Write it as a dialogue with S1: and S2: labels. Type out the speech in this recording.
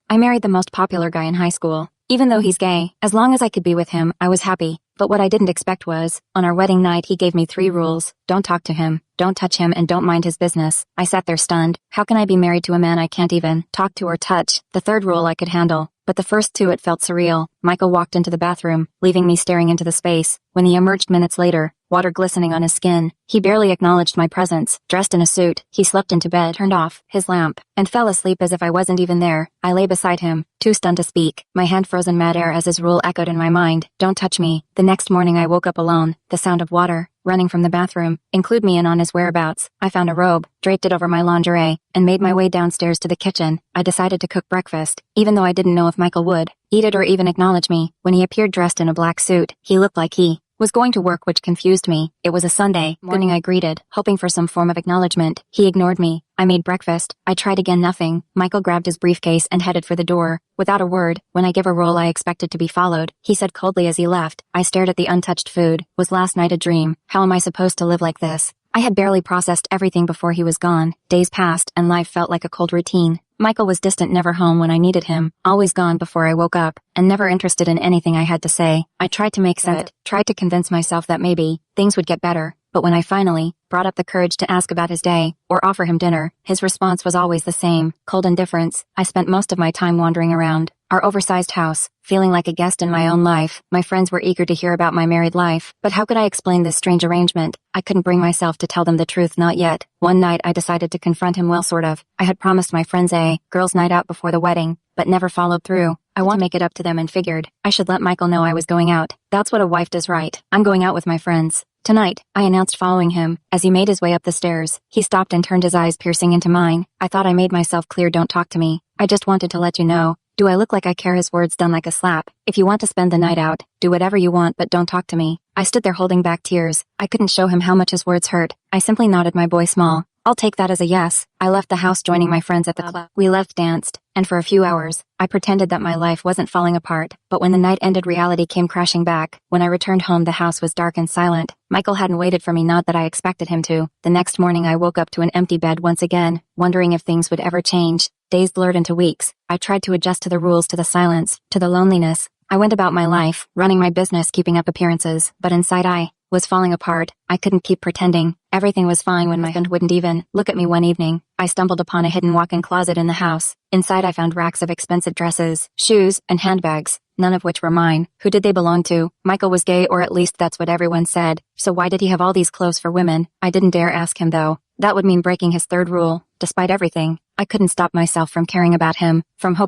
S1: I married the most popular guy in high school. Even though he's gay, as long as I could be with him, I was happy. But what I didn't expect was, on our wedding night he gave me 3 rules. Don't talk to him, don't touch him, and don't mind his business. I sat there stunned. How can I be married to a man I can't even talk to or touch? The 3rd rule I could handle, but the first 2 it felt surreal. Michael walked into the bathroom, leaving me staring into the space. When he emerged minutes later, water glistening on his skin, he barely acknowledged my presence. Dressed in a suit, he slipped into bed, turned off his lamp, and fell asleep as if I wasn't even there. I lay beside him, too stunned to speak, my hand frozen midair as his rule echoed in my mind. Don't touch me. The next morning I woke up alone, the sound of water running from the bathroom include me in on his whereabouts. I found a robe, draped it over my lingerie, and made my way downstairs to the kitchen. I decided to cook breakfast, even though I didn't know if Michael would eat it or even acknowledge me. When he appeared dressed in a black suit, he looked like he was going to work, which confused me. It was a Sunday morning. I greeted, hoping for some form of acknowledgement. He ignored me. I made breakfast. I tried again, nothing. Michael grabbed his briefcase and headed for the door. Without a word, when I give a roll I expected to be followed, he said coldly as he left. I stared at the untouched food. Was last night a dream? How am I supposed to live like this? I had barely processed everything before he was gone. Days passed, and life felt like a cold routine. Michael was distant, never home when I needed him, always gone before I woke up, and never interested in anything I had to say. I tried to make sense, tried to convince myself that maybe things would get better, but when I finally brought up the courage to ask about his day, or offer him dinner, his response was always the same, cold indifference. I spent most of my time wandering around our oversized house, feeling like a guest in my own life. My friends were eager to hear about my married life, but how could I explain this strange arrangement? I couldn't bring myself to tell them the truth, not yet. One night I decided to confront him, well, sort of. I had promised my friends a girls' night out before the wedding, but never followed through. I wanted to make it up to them and figured I should let Michael know I was going out. That's what a wife does, right? I'm going out with my friends tonight, I announced, following him. As he made his way up the stairs, he stopped and turned his eyes piercing into mine. I thought I made myself clear. Don't talk to me. I just wanted to let you know. Do I look like I care? His words done like a slap. If you want to spend the night out, do whatever you want, but don't talk to me. I stood there holding back tears. I couldn't show him how much his words hurt. I simply nodded, my boy small. I'll take that as a yes. I left the house, joining my friends at the club. We left, danced, and for a few hours, I pretended that my life wasn't falling apart. But when the night ended, reality came crashing back. When I returned home, the house was dark and silent. Michael hadn't waited for me, not that I expected him to. The next morning I woke up to an empty bed once again, wondering if things would ever change. Days blurred into weeks. I tried to adjust to the rules, to the silence, to the loneliness. I went about my life, running my business, keeping up appearances, but inside I was falling apart. I couldn't keep pretending everything was fine when my friend wouldn't even look at me. One evening, I stumbled upon a hidden walk-in closet in the house. Inside I found racks of expensive dresses, shoes, and handbags, none of which were mine. Who did they belong to? Michael was gay, or at least that's what everyone said. So why did he have all these clothes for women? I didn't dare ask him, though. That would mean breaking his 3rd rule. Despite everything, I couldn't stop myself from caring about him, from hoping